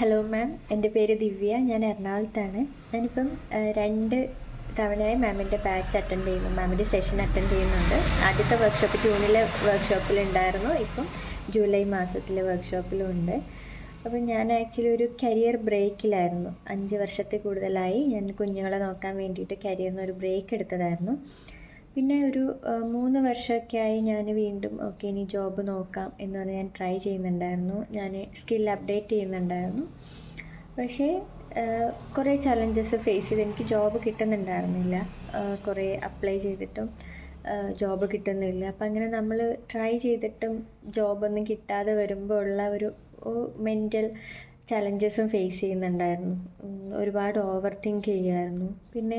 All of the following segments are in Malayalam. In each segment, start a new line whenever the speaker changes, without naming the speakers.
ഹലോ മാം, എൻ്റെ പേര് ദിവ്യ. ഞാൻ എറണാകുളത്താണ്. ഞാനിപ്പം 2 തവണയായി മാമിൻ്റെ ബാച്ച് അറ്റൻഡ് ചെയ്യുന്നു, മാമിൻ്റെ സെഷൻ അറ്റൻഡ് ചെയ്യുന്നുണ്ട്. ആദ്യത്തെ വർക്ക്ഷോപ്പ് ജൂണിലെ വർക്ക്ഷോപ്പിലുണ്ടായിരുന്നു, ഇപ്പം ജൂലൈ മാസത്തിലെ വർക്ക്ഷോപ്പിലും ഉണ്ട്. അപ്പം ഞാൻ ആക്ച്വലി ഒരു കരിയർ ബ്രേക്കിലായിരുന്നു. 5 വർഷത്തിൽ കൂടുതലായി ഞാൻ കുഞ്ഞുങ്ങളെ നോക്കാൻ വേണ്ടിയിട്ട് കരിയറിന് ഒരു ബ്രേക്ക് എടുത്തതായിരുന്നു. പിന്നെ ഒരു 3 വർഷമൊക്കെ ആയി ഞാൻ വീണ്ടും ഓക്കെ ഇനി ജോബ് നോക്കാം എന്ന് പറഞ്ഞ് ഞാൻ ട്രൈ ചെയ്യുന്നുണ്ടായിരുന്നു. ഞാൻ സ്കിൽ അപ്ഡേറ്റ് ചെയ്യുന്നുണ്ടായിരുന്നു. പക്ഷേ കുറേ ചലഞ്ചസ് ഫേസ് ചെയ്ത് എനിക്ക് ജോബ് കിട്ടുന്നുണ്ടായിരുന്നില്ല. കുറേ അപ്ലൈ ചെയ്തിട്ടും ജോബ് കിട്ടുന്നില്ല. അപ്പം അങ്ങനെ നമ്മൾ ട്രൈ ചെയ്തിട്ടും ജോബൊന്നും കിട്ടാതെ വരുമ്പോൾ ഉള്ള ഒരു മെൻ്റൽ ചലഞ്ചസും ഫേസ് ചെയ്യുന്നുണ്ടായിരുന്നു. ഒരുപാട് ഓവർ തിങ്ക് ചെയ്യുമായിരുന്നു. പിന്നെ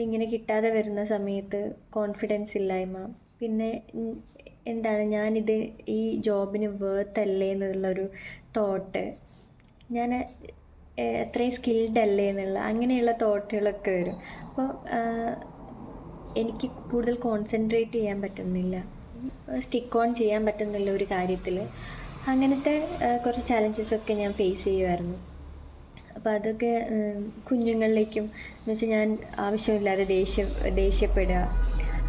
ഇങ്ങനെ കിട്ടാതെ വരുന്ന സമയത്ത് കോൺഫിഡൻസ് ഇല്ലായ്മ, പിന്നെ എന്താണ് ഞാനിത് ഈ ജോബിന് വേർത്ത് അല്ലേ എന്നുള്ളൊരു തോട്ട്, ഞാൻ അത്രയും സ്കിൽഡ് അല്ലേ എന്നുള്ള അങ്ങനെയുള്ള തോട്ടുകളൊക്കെ വരും. അപ്പോൾ എനിക്ക് കൂടുതൽ കോൺസെൻട്രേറ്റ് ചെയ്യാൻ പറ്റുന്നില്ല, സ്റ്റിക്ക് ഓൺ ചെയ്യാൻ പറ്റുന്നില്ല ഒരു കാര്യത്തിൽ. അങ്ങനത്തെ കുറച്ച് ചലഞ്ചസൊക്കെ ഞാൻ ഫേസ് ചെയ്യുമായിരുന്നു. അപ്പോൾ അതൊക്കെ കുഞ്ഞുങ്ങളിലേക്കും എന്ന് വെച്ചാൽ ഞാൻ ആവശ്യമില്ലാതെ ദേഷ്യപ്പെടുക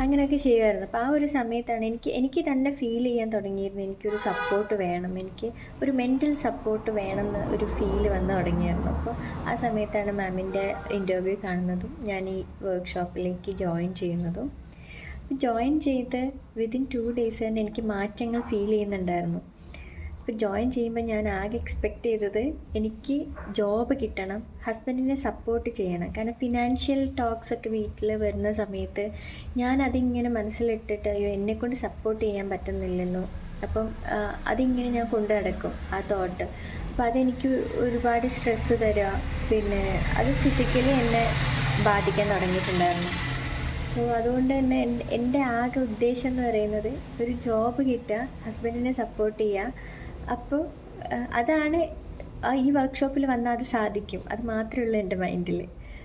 അങ്ങനെയൊക്കെ ചെയ്യുമായിരുന്നു. അപ്പോൾ ആ ഒരു സമയത്താണ് എനിക്ക് തന്നെ ഫീൽ ചെയ്യാൻ തുടങ്ങിയിരുന്നു, എനിക്കൊരു സപ്പോർട്ട് വേണം, എനിക്ക് ഒരു മെൻ്റൽ സപ്പോർട്ട് വേണമെന്ന് ഒരു ഫീൽ വന്ന് തുടങ്ങിയായിരുന്നു. അപ്പോൾ ആ സമയത്താണ് മാമിൻ്റെ ഇൻ്റർവ്യൂ കാണുന്നതും ഞാൻ ഈ വർക്ക്ഷോപ്പിലേക്ക് ജോയിൻ ചെയ്യുന്നതും. ജോയിൻ ചെയ്ത് വിതിൻ 2 days തന്നെ എനിക്ക് മാറ്റങ്ങൾ ഫീൽ ചെയ്യുന്നുണ്ടായിരുന്നു. അപ്പോൾ ജോയിൻ ചെയ്യുമ്പോൾ ഞാൻ ആകെ എക്സ്പെക്റ്റ് ചെയ്തത് എനിക്ക് ജോബ് കിട്ടണം, ഹസ്ബൻഡിനെ സപ്പോർട്ട് ചെയ്യണം. കാരണം ഫിനാൻഷ്യൽ ടോക്സ് ഒക്കെ വീട്ടിൽ വരുന്ന സമയത്ത് ഞാൻ അതിങ്ങനെ മനസ്സിലിട്ടിട്ട് അയ്യോ എന്നെക്കൊണ്ട് സപ്പോർട്ട് ചെയ്യാൻ പറ്റുന്നില്ലല്ലോ, അപ്പം അതിങ്ങനെ ഞാൻ കൊണ്ടു നടക്കും ആ തോട്ട്. അപ്പോൾ അതെനിക്ക് ഒരുപാട് സ്ട്രെസ്സ് തരിക, പിന്നെ അത് ഫിസിക്കലി എന്നെ ബാധിക്കാൻ തുടങ്ങിയിട്ടുണ്ടായിരുന്നു. സോ അതുകൊണ്ട് തന്നെ എൻ്റെ ആകെ ഉദ്ദേശം എന്ന് പറയുന്നത് ഒരു ജോബ് കിട്ടുക, ഹസ്ബൻഡിനെ സപ്പോർട്ട് ചെയ്യുക. അപ്പോൾ അതാണ് ഈ വർക്ക്ഷോപ്പിൽ വന്നാൽ അത് സാധിക്കും, അത് മാത്രമേ ഉള്ളൂ എൻ്റെ മൈൻഡിൽ.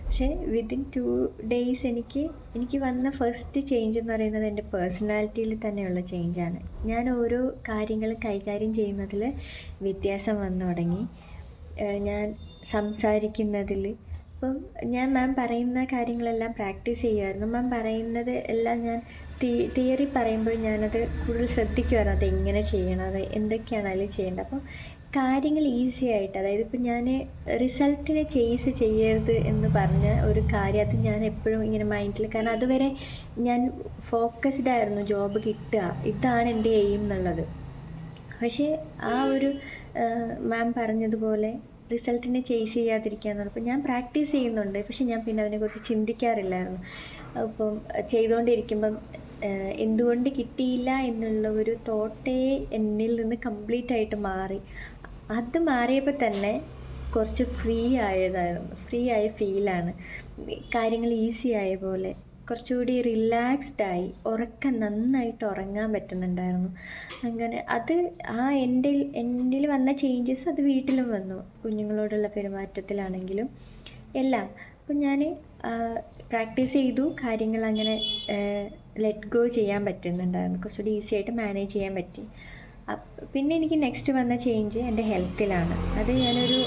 പക്ഷേ വിതിൻ 2 days എനിക്ക് വന്ന ഫസ്റ്റ് ചേഞ്ച് എന്ന് പറയുന്നത് എൻ്റെ പേഴ്സണാലിറ്റിയിൽ തന്നെയുള്ള ചേഞ്ചാണ്. ഞാൻ ഓരോ കാര്യങ്ങളും കൈകാര്യം ചെയ്യുന്നതിൽ വ്യത്യാസം വന്നു തുടങ്ങി. ഞാൻ സംസാരിക്കുന്നതിൽ അപ്പം ഞാൻ മാം പറയുന്ന കാര്യങ്ങളെല്ലാം പ്രാക്ടീസ് ചെയ്യുമായിരുന്നു. മാം പറയുന്നത് എല്ലാം ഞാൻ തിയറി പറയുമ്പോൾ ഞാനത് കൂടുതൽ ശ്രദ്ധിക്കുമായിരുന്നു, അത് എങ്ങനെ ചെയ്യണം, അത് എന്തൊക്കെയാണ് അതിൽ ചെയ്യേണ്ടത്. അപ്പം കാര്യങ്ങൾ ഈസി ആയിട്ട്, അതായത് ഇപ്പം ഞാൻ റിസൾട്ടിനെ ചേസ് ചെയ്യരുത് എന്ന് പറഞ്ഞ ഒരു കാര്യം അത് ഞാൻ എപ്പോഴും ഇങ്ങനെ മൈൻഡിൽ, കാരണം അതുവരെ ഞാൻ ഫോക്കസ്ഡ് ആയിരുന്നു ജോബ് കിട്ടുക, ഇതാണ് എൻ്റെ എയിം എന്നുള്ളത്. പക്ഷേ ആ ഒരു മാം പറഞ്ഞതുപോലെ റിസൾട്ടിനെ ചേസ് ചെയ്യാതിരിക്കുക എന്ന് ഞാൻ പ്രാക്ടീസ് ചെയ്യുന്നുണ്ട്, പക്ഷെ ഞാൻ പിന്നെ അതിനെക്കുറിച്ച് ചിന്തിക്കാറില്ലായിരുന്നു. അപ്പം ചെയ്തുകൊണ്ടിരിക്കുമ്പം എന്തുകൊണ്ട് കിട്ടിയില്ല എന്നുള്ള ഒരു തോട്ടേ എന്നിൽ നിന്ന് കംപ്ലീറ്റ് ആയിട്ട് മാറി. അത് മാറിയപ്പോൾ തന്നെ കുറച്ച് ഫ്രീ ആയ ഫീലാണ്, കാര്യങ്ങൾ ഈസി ആയ പോലെ, കുറച്ചുകൂടി റിലാക്സ്ഡായി, നന്നായിട്ട് ഉറങ്ങാൻ പറ്റുന്നുണ്ടായിരുന്നു. അങ്ങനെ അത് എന്നിൽ വന്ന ചേഞ്ചസ് അത് വീട്ടിലും വന്നു, കുഞ്ഞുങ്ങളോടുള്ള പെരുമാറ്റത്തിലാണെങ്കിലും എല്ലാം. അപ്പം ഞാൻ പ്രാക്ടീസ് ചെയ്തു, കാര്യങ്ങൾ അങ്ങനെ ലെറ്റ് ഗോ ചെയ്യാൻ പറ്റുന്നുണ്ടായിരുന്നു, കുറച്ചുകൂടി ഈസി ആയിട്ട് മാനേജ് ചെയ്യാൻ പറ്റി. പിന്നെ എനിക്ക് നെക്സ്റ്റ് വന്ന ചേഞ്ച് എൻ്റെ ഹെൽത്തിലാണ്. അത് ഞാനൊരു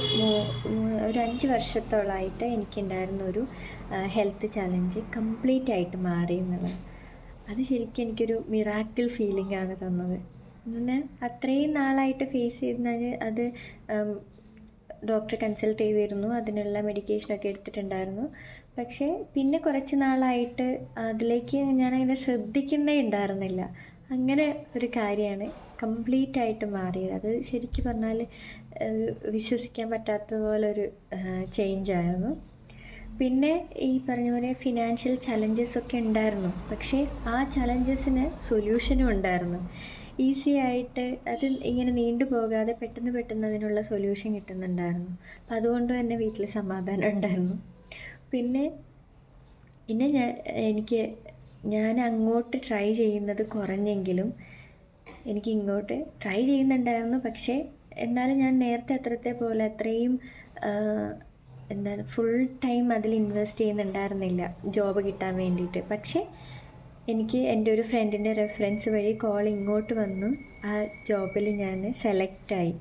5 വർഷത്തോളമായിട്ട് എനിക്കുണ്ടായിരുന്ന ഒരു ഹെൽത്ത് ചലഞ്ച് കംപ്ലീറ്റ് ആയിട്ട് മാറി എന്നുള്ളത്. അത് ശരിക്കും എനിക്കൊരു മിറാക്കിൾ ഫീലിംഗ് ആണ് തന്നത്. പിന്നെ അത്രയും നാളായിട്ട് ഫേസ് ചെയ്താൽ അത് ഡോക്ടറെ കൺസൾട്ട് ചെയ്തിരുന്നു, അതിനുള്ള മെഡിക്കേഷനൊക്കെ എടുത്തിട്ടുണ്ടായിരുന്നു. പക്ഷേ പിന്നെ കുറച്ച് നാളായിട്ട് അതിലേക്ക് ഞാനങ്ങനെ ശ്രദ്ധിക്കുന്നേ ഉണ്ടായിരുന്നില്ല. അങ്ങനെ ഒരു കാര്യമാണ് കംപ്ലീറ്റ് ആയിട്ട് മാറിയത്. അത് ശരിക്കും പറഞ്ഞാൽ വിശ്വസിക്കാൻ പറ്റാത്ത പോലൊരു ചേഞ്ചായിരുന്നു. പിന്നെ ഈ പറഞ്ഞ പോലെ ഫിനാൻഷ്യൽ ചലഞ്ചസൊക്കെ ഉണ്ടായിരുന്നു, പക്ഷേ ആ ചലഞ്ചസിന് സൊല്യൂഷനും ഉണ്ടായിരുന്നു. ഈസി ആയിട്ട് അത് ഇങ്ങനെ നീണ്ടു പോകാതെ പെട്ടെന്ന് അതിനുള്ള സൊല്യൂഷൻ കിട്ടുന്നുണ്ടായിരുന്നു. അപ്പം അതുകൊണ്ട് തന്നെ വീട്ടിൽ സമാധാനം ഉണ്ടായിരുന്നു. പിന്നെ ഞാൻ അങ്ങോട്ട് ട്രൈ ചെയ്യുന്നത് കുറഞ്ഞെങ്കിലും എനിക്ക് ഇങ്ങോട്ട് ട്രൈ ചെയ്യുന്നുണ്ടായിരുന്നു. പക്ഷേ എന്നാലും ഞാൻ നേരത്തെ അത്രയും ഫുൾ ടൈം അതിൽ ഇൻവെസ്റ്റ് ചെയ്യുന്നുണ്ടായിരുന്നില്ല ജോബ് കിട്ടാൻ വേണ്ടിയിട്ട്. പക്ഷേ എനിക്ക് എൻ്റെ ഒരു ഫ്രണ്ടിൻ്റെ റെഫറൻസ് വഴി കോൾ ഇങ്ങോട്ട് വന്നു, ആ ജോബിൽ ഞാൻ സെലക്റ്റായി.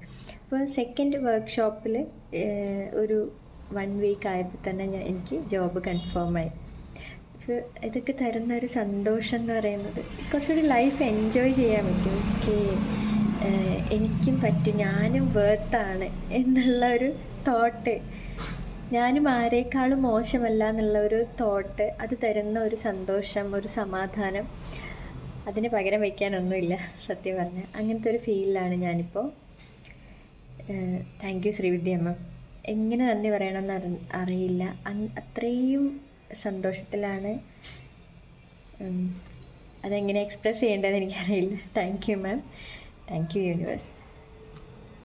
അപ്പോൾ സെക്കൻഡ് വർക്ക്ഷോപ്പിൽ ഒരു 1 വീക്ക് ആയപ്പോൾ തന്നെ എനിക്ക് ജോബ് കൺഫേമായി. അപ്പോൾ ഇതൊക്കെ തരുന്ന ഒരു സന്തോഷം എന്ന് പറയുന്നത് കുറച്ചുകൂടി ലൈഫ് എൻജോയ് ചെയ്യാൻ പറ്റും. എനിക്കും പറ്റും, ഞാനും വേർത്താണ് എന്നുള്ള ഒരു തോട്ട്, ഞാനും ആരേക്കാളും മോശമല്ല എന്നുള്ള ഒരു തോട്ട്, അത് തരുന്ന ഒരു സന്തോഷം, ഒരു സമാധാനം, അതിന് പകരം വയ്ക്കാനൊന്നുമില്ല സത്യം പറഞ്ഞാൽ. അങ്ങനത്തെ ഒരു ഫീലിലാണ് ഞാനിപ്പോൾ. താങ്ക് യു ശ്രീവിദ്യ അമ്മ. എങ്ങനെ നന്ദി പറയണമെന്ന് അറിയില്ല. അത്രയും സന്തോഷത്തിലാണ്. അതെങ്ങനെ എക്സ്പ്രസ് ചെയ്യേണ്ടതെന്ന് എനിക്കറിയില്ല. Thank you ma'am. Thank you universe.